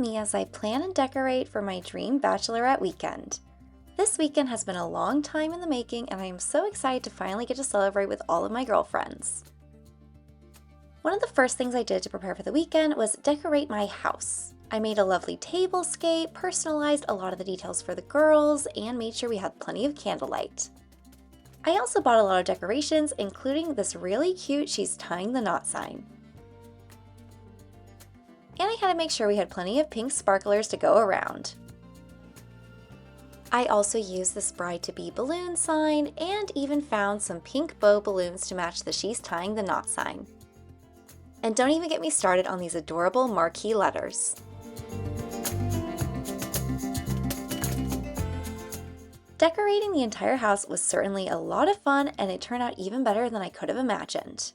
me as I plan and decorate for my dream bachelorette weekend. This weekend has been a long time in the making and I am so excited to finally get to celebrate with all of my girlfriends. One of the first things I did to prepare for the weekend was decorate my house. I made a lovely tablescape, personalized a lot of the details for the girls, and made sure we had plenty of candlelight. I also bought a lot of decorations, including this really cute "She's Tying the Knot" sign. And I had to make sure we had plenty of pink sparklers to go around. I also used this bride-to-be balloon sign and even found some pink bow balloons to match the "She's Tying the Knot" sign. And don't even get me started on these adorable marquee letters. Decorating the entire house was certainly a lot of fun, and it turned out even better than I could have imagined.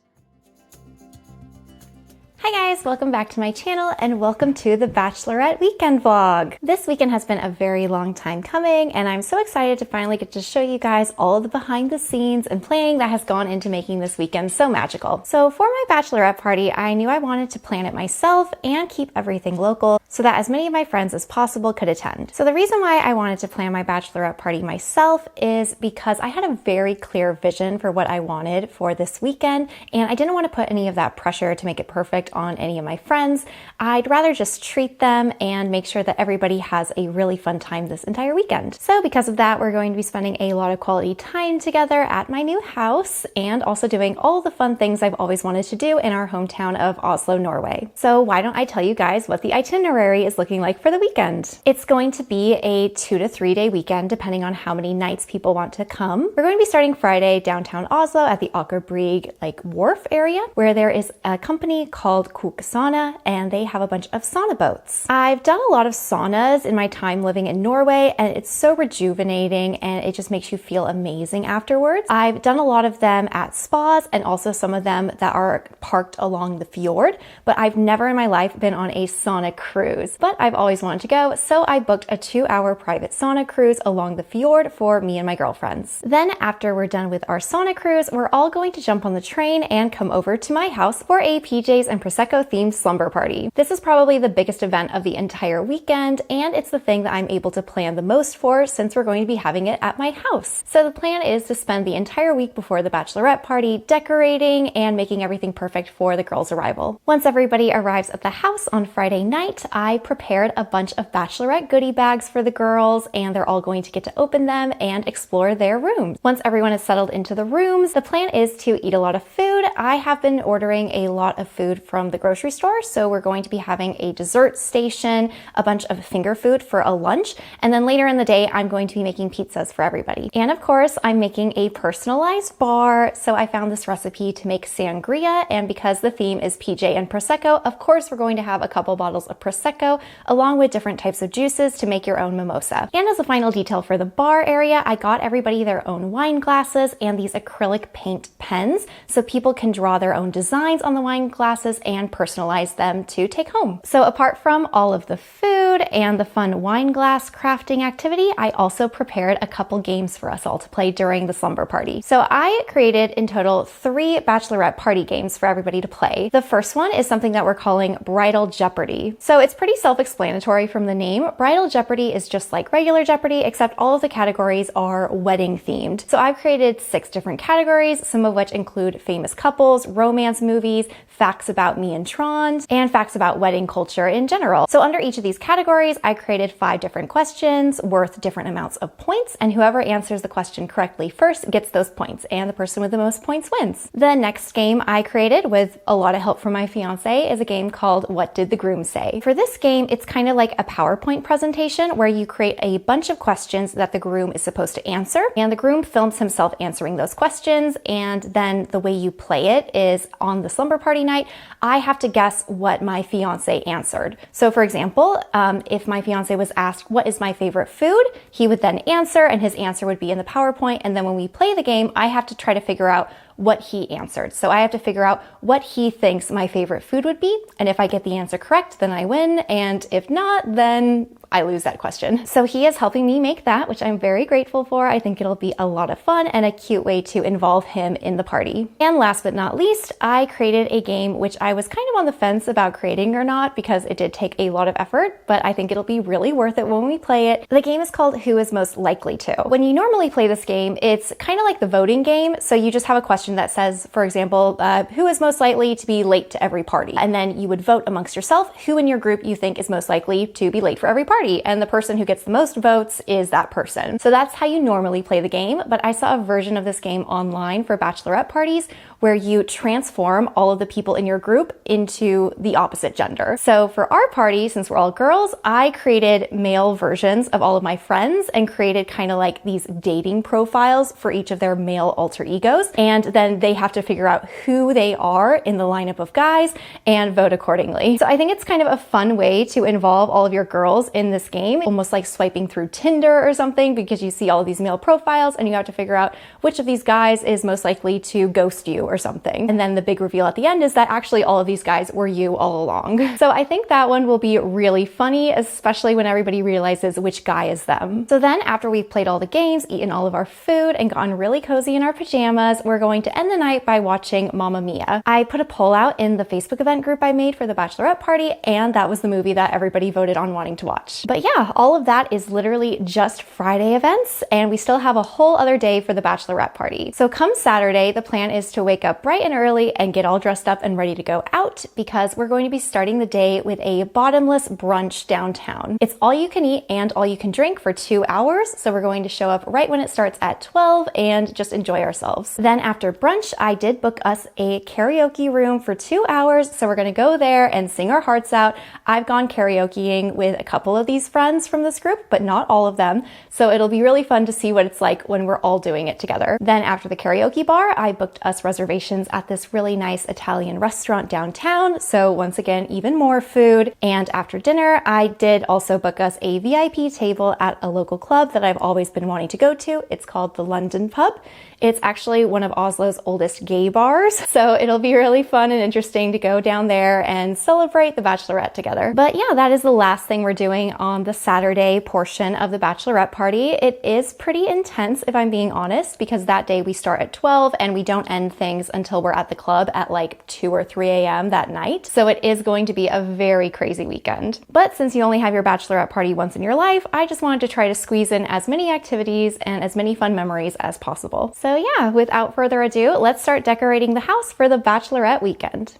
Hi guys, welcome back to my channel and welcome to the Bachelorette weekend vlog. This weekend has been a very long time coming and I'm so excited to finally get to show you guys all of the behind the scenes and planning that has gone into making this weekend so magical. So for my bachelorette party, I knew I wanted to plan it myself and keep everything local so that as many of my friends as possible could attend. So the reason why I wanted to plan my bachelorette party myself is because I had a very clear vision for what I wanted for this weekend and I didn't want to put any of that pressure to make it perfect on any of my friends. I'd rather just treat them and make sure that everybody has a really fun time this entire weekend. So because of that, we're going to be spending a lot of quality time together at my new house and also doing all the fun things I've always wanted to do in our hometown of Oslo, Norway. So why don't I tell you guys what the itinerary is looking like for the weekend? It's going to be a 2 to 3 day weekend depending on how many nights people want to come. We're going to be starting Friday downtown Oslo at the Aker Brygge wharf area where there is a company called Sauna and they have a bunch of sauna boats. I've done a lot of saunas in my time living in Norway and it's so rejuvenating and it just makes you feel amazing afterwards. I've done a lot of them at spas and also some of them that are parked along the fjord, but I've never in my life been on a sauna cruise, but I've always wanted to go, so I booked a 2-hour private sauna cruise along the fjord for me and my girlfriends. Then after we're done with our sauna cruise, we're all going to jump on the train and come over to my house for a PJs and Prosecco themed slumber party. This is probably the biggest event of the entire weekend and it's the thing that I'm able to plan the most for since we're going to be having it at my house. So the plan is to spend the entire week before the bachelorette party decorating and making everything perfect for the girls' arrival. Once everybody arrives at the house on Friday night, I prepared a bunch of bachelorette goodie bags for the girls and they're all going to get to open them and explore their rooms. Once everyone is settled into the rooms, the plan is to eat a lot of food. I have been ordering a lot of food from the grocery store, so we're going to be having a dessert station, a bunch of finger food for a lunch, and then later in the day I'm going to be making pizzas for everybody. And of course I'm making a personalized bar, so I found this recipe to make sangria, and because the theme is PJ and Prosecco, of course we're going to have a couple bottles of Prosecco along with different types of juices to make your own mimosa. And as a final detail for the bar area, I got everybody their own wine glasses and these acrylic paint pens so people can draw their own designs on the wine glasses and personalize them to take home. So apart from all of the food and the fun wine glass crafting activity, I also prepared a couple games for us all to play during the slumber party. So I created in total 3 bachelorette party games for everybody to play. The first one is something that we're calling Bridal Jeopardy. So it's pretty self-explanatory from the name. Bridal Jeopardy is just like regular Jeopardy, except all of the categories are wedding themed. So I've created 6 different categories, some of which include famous couples, romance movies, facts about me and Tron, and facts about wedding culture in general. So under each of these categories, I created 5 different questions worth different amounts of points, and whoever answers the question correctly first gets those points, and the person with the most points wins. The next game I created with a lot of help from my fiance is a game called What Did the Groom Say? For this game, it's kind of like a PowerPoint presentation where you create a bunch of questions that the groom is supposed to answer, and the groom films himself answering those questions, and then the way you play it is on the slumber party night, I have to guess what my fiance answered. So for example, if my fiance was asked, what is my favorite food? He would then answer and his answer would be in the PowerPoint. And then when we play the game, I have to try to figure out what he answered. So I have to figure out what he thinks my favorite food would be. And if I get the answer correct, then I win. And if not, then I lose that question. So he is helping me make that, which I'm very grateful for. I think it'll be a lot of fun and a cute way to involve him in the party. And last but not least, I created a game which I was kind of on the fence about creating or not because it did take a lot of effort, but I think it'll be really worth it when we play it. The game is called Who is Most Likely To. When you normally play this game, it's kind of like the voting game. So you just have a question that says, for example, who is most likely to be late to every party? And then you would vote amongst yourself who in your group you think is most likely to be late for every party. And the person who gets the most votes is that person. So that's how you normally play the game. But I saw a version of this game online for bachelorette parties where you transform all of the people in your group into the opposite gender. So for our party, since we're all girls, I created male versions of all of my friends and created kind of like these dating profiles for each of their male alter egos. And then they have to figure out who they are in the lineup of guys and vote accordingly. So I think it's kind of a fun way to involve all of your girls in this game, almost like swiping through Tinder or something, because you see all of these male profiles and you have to figure out which of these guys is most likely to ghost you or something. And then the big reveal at the end is that actually all of these guys were you all along. So I think that one will be really funny, especially when everybody realizes which guy is them. So then after we've played all the games, eaten all of our food, and gotten really cozy in our pajamas, we're going to end the night by watching Mamma Mia. I put a poll out in the Facebook event group I made for the bachelorette party, and that was the movie that everybody voted on wanting to watch. But yeah, all of that is literally just Friday events, and we still have a whole other day for the bachelorette party. So come Saturday, the plan is to wake up bright and early and get all dressed up and ready to go out because we're going to be starting the day with a bottomless brunch downtown. It's all you can eat and all you can drink for 2 hours. So we're going to show up right when it starts at 12 and just enjoy ourselves. Then after brunch, I did book us a karaoke room for 2 hours. So we're going to go there and sing our hearts out. I've gone karaokeing with a couple of these friends from this group, but not all of them. So it'll be really fun to see what it's like when we're all doing it together. Then after the karaoke bar, I booked us reservations at this really nice Italian restaurant downtown. So once again, even more food. And after dinner, I did also book us a VIP table at a local club that I've always been wanting to go to. It's called the London Pub. It's actually one of Oslo's oldest gay bars. So it'll be really fun and interesting to go down there and celebrate the bachelorette together. But yeah, that is the last thing we're doing on the Saturday portion of the bachelorette party. It is pretty intense, if I'm being honest, because that day we start at 12 and we don't end things until we're at the club at like 2 or 3 a.m. that night. So it is going to be a very crazy weekend. But since you only have your bachelorette party once in your life, I just wanted to try to squeeze in as many activities and as many fun memories as possible. So yeah, without further ado, let's start decorating the house for the bachelorette weekend.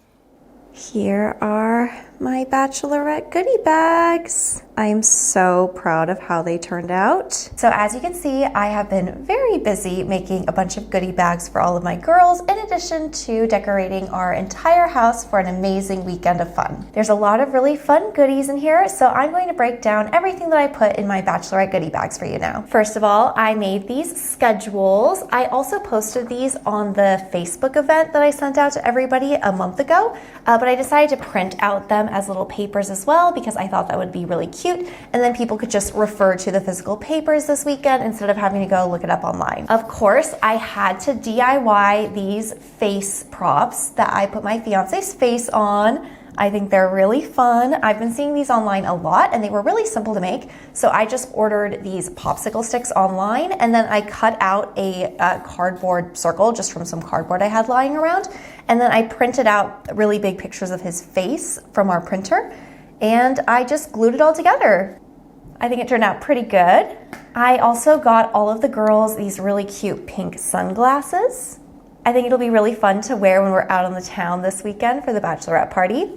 Here are my bachelorette goodie bags. I am so proud of how they turned out. So as you can see, I have been very busy making a bunch of goodie bags for all of my girls, in addition to decorating our entire house for an amazing weekend of fun. There's a lot of really fun goodies in here, so I'm going to break down everything that I put in my bachelorette goodie bags for you now. First of all, I made these schedules. I also posted these on the Facebook event that I sent out to everybody a month ago, but I decided to print out them as little papers as well because I thought that would be really cute, and then people could just refer to the physical papers this weekend instead of having to go look it up online. Of course, I had to DIY these face props that I put my fiance's face on. I think they're really fun. I've been seeing these online a lot and they were really simple to make. So I just ordered these popsicle sticks online and then I cut out a cardboard circle just from some cardboard I had lying around. And then I printed out really big pictures of his face from our printer and I just glued it all together. I think it turned out pretty good. I also got all of the girls these really cute pink sunglasses. I think it'll be really fun to wear when we're out on the town this weekend for the bachelorette party.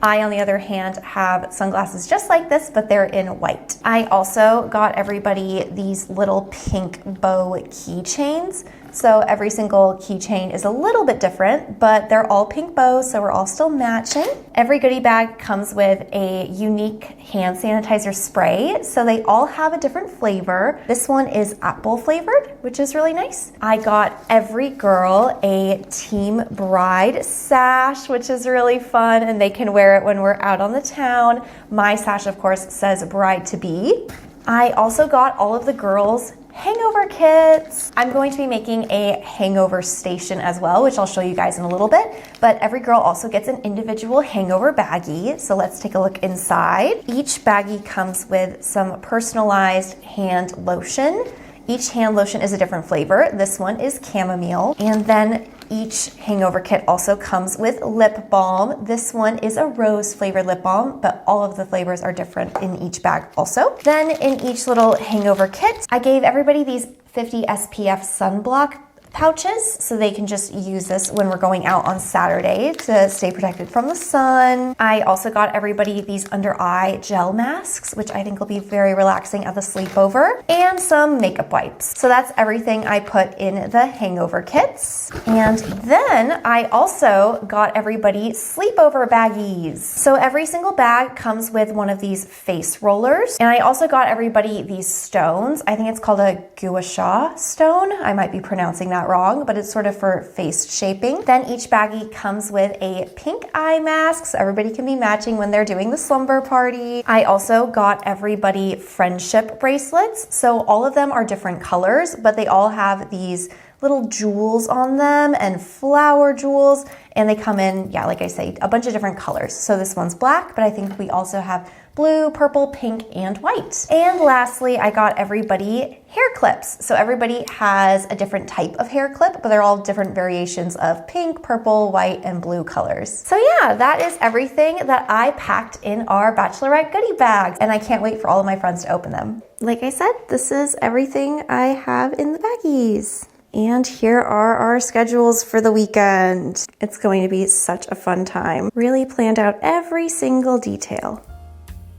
I, on the other hand, have sunglasses just like this, but they're in white. I also got everybody these little pink bow keychains. So every single keychain is a little bit different, but they're all pink bows, so we're all still matching. Every goodie bag comes with a unique hand sanitizer spray, so they all have a different flavor. This one is apple flavored, which is really nice. I got every girl a Team Bride sash, which is really fun, and they can wear it when we're out on the town. My sash, of course, says bride to be. I also got all of the girls hangover kits. I'm going to be making a hangover station as well, which I'll show you guys in a little bit, but every girl also gets an individual hangover baggie. So let's take a look inside. Each baggie comes with some personalized hand lotion. Each hand lotion is a different flavor. This one is chamomile. And then each hangover kit also comes with lip balm. This one is a rose flavored lip balm, but all of the flavors are different in each bag also. Then in each little hangover kit, I gave everybody these 50 SPF sunblock pouches so they can just use this when we're going out on Saturday to stay protected from the sun. I also got everybody these under eye gel masks, which I think will be very relaxing at the sleepover, and some makeup wipes. So that's everything I put in the hangover kits. And then I also got everybody sleepover baggies. So every single bag comes with one of these face rollers. And I also got everybody these stones. I think it's called a gua sha stone. I might be pronouncing that wrong, but it's sort of for face shaping. Then each baggie comes with a pink eye mask, so everybody can be matching when they're doing the slumber party. I also got everybody friendship bracelets. So all of them are different colors, but they all have these little jewels on them and flower jewels, and they come in, yeah, like I say, a bunch of different colors. So this one's black, but I think we also have blue, purple, pink, and white. And lastly, I got everybody hair clips. So everybody has a different type of hair clip, but they're all different variations of pink, purple, white, and blue colors. So yeah, that is everything that I packed in our bachelorette goodie bags, and I can't wait for all of my friends to open them. Like I said, this is everything I have in the baggies. And here are our schedules for the weekend. It's going to be such a fun time. Really planned out every single detail.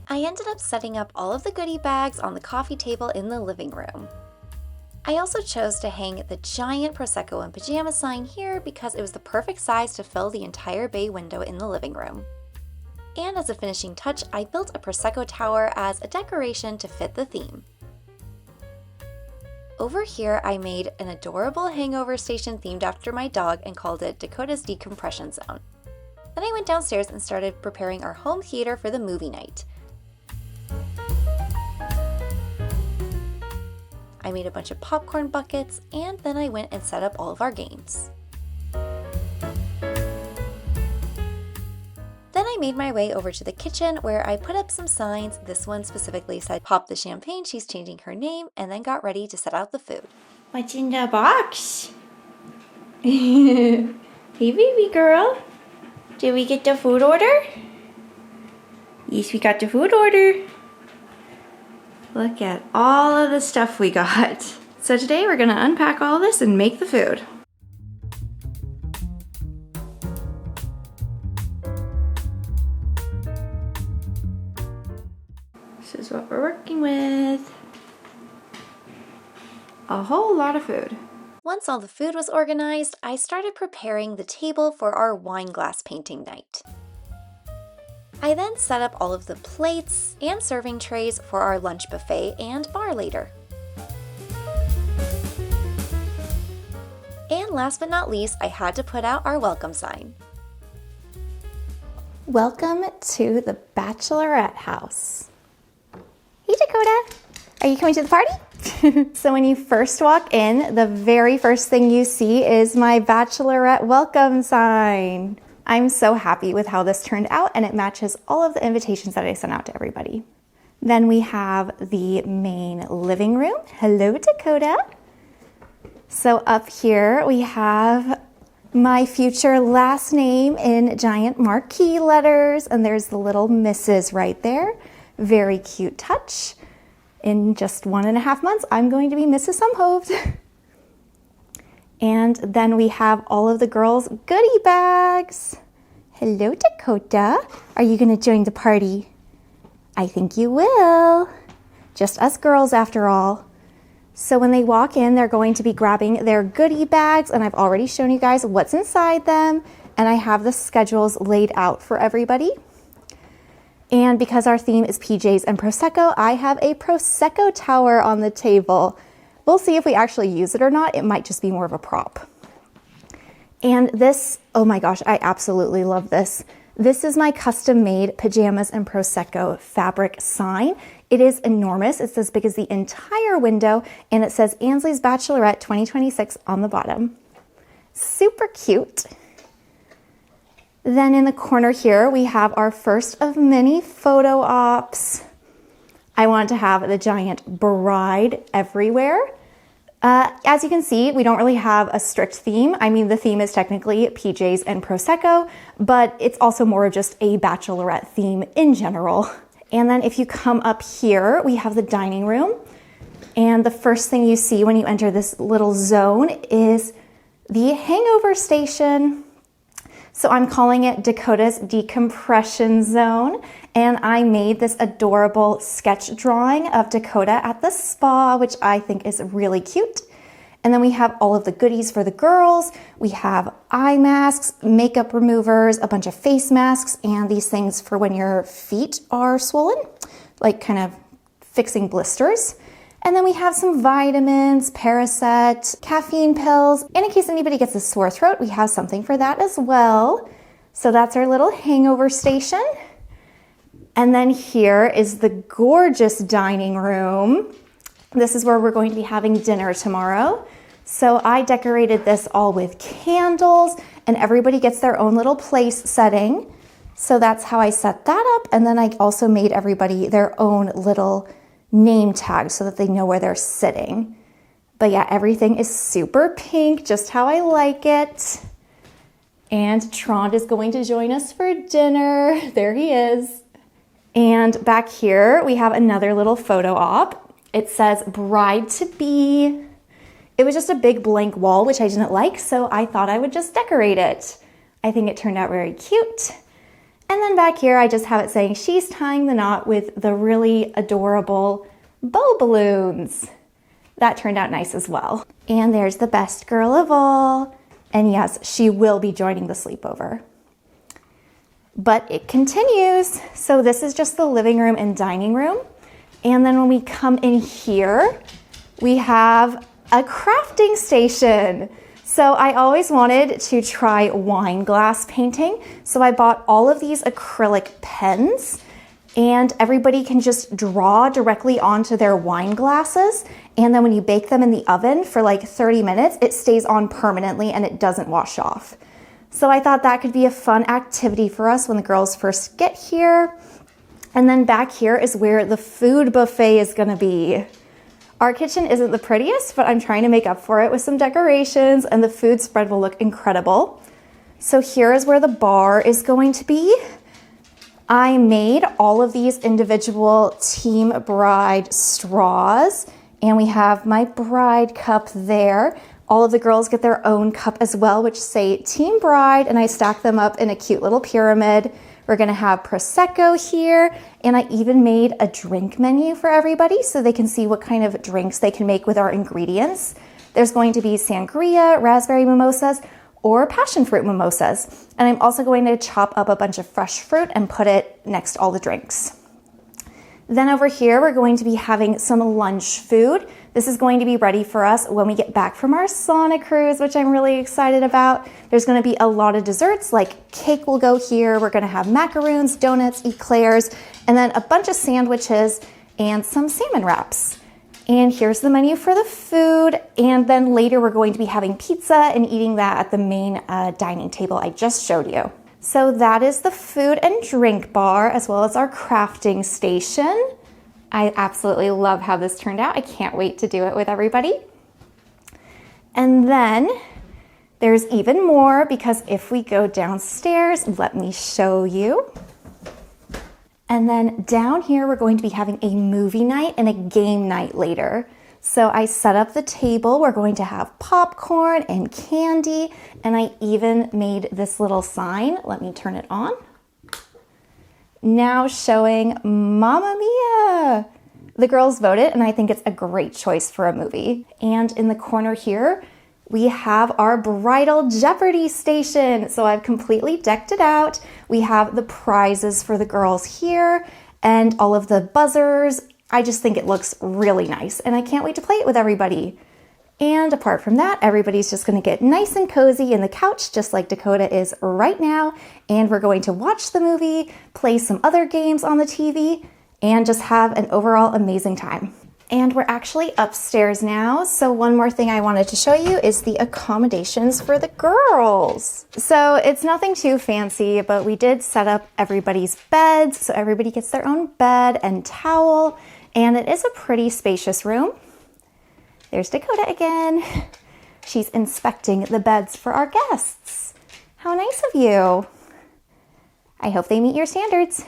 I ended up setting up all of the goodie bags on the coffee table in the living room. I also chose to hang the giant Prosecco and pajama sign here because it was the perfect size to fill the entire bay window in the living room. And as a finishing touch, I built a Prosecco tower as a decoration to fit the theme. Over here, I made an adorable hangover station themed after my dog and called it Dakota's Decompression Zone. Then I went downstairs and started preparing our home theater for the movie night. I made a bunch of popcorn buckets, and then I went and set up all of our games. Then I made my way over to the kitchen where I put up some signs. This one specifically said, "Pop the champagne, she's changing her name," and then got ready to set out the food. What's in the box? Hey baby girl, did we get the food order? Yes, we got the food order. Look at all of the stuff we got. So today we're gonna unpack all this and make the food. This is what we're working with. A whole lot of food. Once all the food was organized, I started preparing the table for our wine glass painting night. I then set up all of the plates and serving trays for our lunch buffet and bar later. And last but not least, I had to put out our welcome sign. Welcome to the bachelorette house. Hey Dakota, are you coming to the party? So when you first walk in, the very first thing you see is my bachelorette welcome sign. I'm so happy with how this turned out, and it matches all of the invitations that I sent out to everybody. Then we have the main living room. Hello, Dakota. So up here we have my future last name in giant marquee letters, and there's the little Mrs. right there. Very cute touch. In just 1.5 months, I'm going to be Mrs. Sumhoved. And then we have all of the girls' goodie bags. Hello, Dakota. Are you going to join the party? I think you will. Just us girls after all. So when they walk in, they're going to be grabbing their goodie bags, and I've already shown you guys what's inside them, and I have the schedules laid out for everybody. And because our theme is PJs and Prosecco, I have a Prosecco tower on the table. We'll see if we actually use it or not. It might just be more of a prop. And this, oh my gosh, I absolutely love this. This is my custom made pajamas and Prosecco fabric sign. It is enormous. It's as big as the entire window, and it says Ansley's Bachelorette 2026 on the bottom. Super cute. Then in the corner here, we have our first of many photo ops. I wanted to have the giant bride everywhere. As you can see, we don't really have a strict theme. I mean, the theme is technically PJs and Prosecco, but it's also more of just a bachelorette theme in general. And then if you come up here, we have the dining room. And the first thing you see when you enter this little zone is the hangover station. So I'm calling it Dakota's decompression zone. And I made this adorable sketch drawing of Dakota at the spa, which I think is really cute. And then we have all of the goodies for the girls. We have eye masks, makeup removers, a bunch of face masks, and these things for when your feet are swollen, like kind of fixing blisters. And then we have some vitamins, Paracet, caffeine pills. And in case anybody gets a sore throat, we have something for that as well. So that's our little hangover station. And then here is the gorgeous dining room. This is where we're going to be having dinner tomorrow. So I decorated this all with candles, and everybody gets their own little place setting. So that's how I set that up. And then I also made everybody their own little name tag so that they know where they're sitting. But yeah, everything is super pink, just how I like it. And Trond is going to join us for dinner. There he is. And back here, we have another little photo op. It says bride to be. It was just a big blank wall, which I didn't like, so I thought I would just decorate it. I think it turned out very cute. And then back here, I just have it saying she's tying the knot with the really adorable bow balloons. That turned out nice as well. And there's the best girl of all. And yes, she will be joining the sleepover. But it continues. So this is just the living room and dining room. And then when we come in here, we have a crafting station. So I always wanted to try wine glass painting. So I bought all of these acrylic pens, and everybody can just draw directly onto their wine glasses. And then when you bake them in the oven for like 30 minutes, it stays on permanently and it doesn't wash off. So I thought that could be a fun activity for us when the girls first get here. And then back here is where the food buffet is gonna be. Our kitchen isn't the prettiest, but I'm trying to make up for it with some decorations, and the food spread will look incredible. So here is where the bar is going to be. I made all of these individual Team Bride straws, and we have my bride cup there. All of the girls get their own cup as well, which say Team Bride, and I stack them up in a cute little pyramid. We're gonna have Prosecco here, and I even made a drink menu for everybody so they can see what kind of drinks they can make with our ingredients. There's going to be sangria, raspberry mimosas, or passion fruit mimosas. And I'm also going to chop up a bunch of fresh fruit and put it next to all the drinks. Then over here, we're going to be having some lunch food. This is going to be ready for us when we get back from our sauna cruise, which I'm really excited about. There's gonna be a lot of desserts, like cake will go here. We're gonna have macaroons, donuts, eclairs, and then a bunch of sandwiches and some salmon wraps. And here's the menu for the food. And then later we're going to be having pizza and eating that at the main dining table I just showed you. So that is the food and drink bar, as well as our crafting station. I absolutely love how this turned out. I can't wait to do it with everybody. And then there's even more, because if we go downstairs, let me show you. And then down here, we're going to be having a movie night and a game night later. So I set up the table. We're going to have popcorn and candy, and I even made this little sign. Let me turn it on. Now showing Mamma Mia. The girls voted, and I think it's a great choice for a movie. And in the corner here, we have our bridal Jeopardy station. So I've completely decked it out. We have the prizes for the girls here and all of the buzzers. I just think it looks really nice, and I can't wait to play it with everybody. And apart from that, everybody's just gonna get nice and cozy in the couch, just like Dakota is right now. And we're going to watch the movie, play some other games on the TV, and just have an overall amazing time. And we're actually upstairs now. So one more thing I wanted to show you is the accommodations for the girls. So it's nothing too fancy, but we did set up everybody's beds. So everybody gets their own bed and towel. And it is a pretty spacious room. There's Dakota again. She's inspecting the beds for our guests. How nice of you. I hope they meet your standards.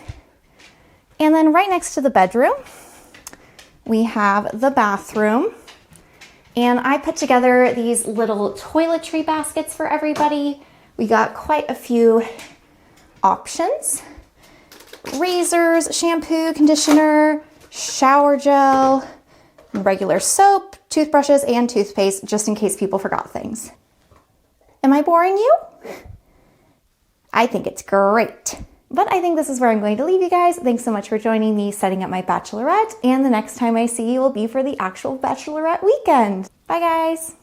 And then right next to the bedroom, we have the bathroom. And I put together these little toiletry baskets for everybody. We got quite a few options. Razors, shampoo, conditioner, shower gel, regular soap, toothbrushes, and toothpaste, just in case people forgot things. Am I boring you? I think it's great. But I think this is where I'm going to leave you guys. Thanks so much for joining me setting up my bachelorette, and the next time I see you will be for the actual bachelorette weekend. Bye guys.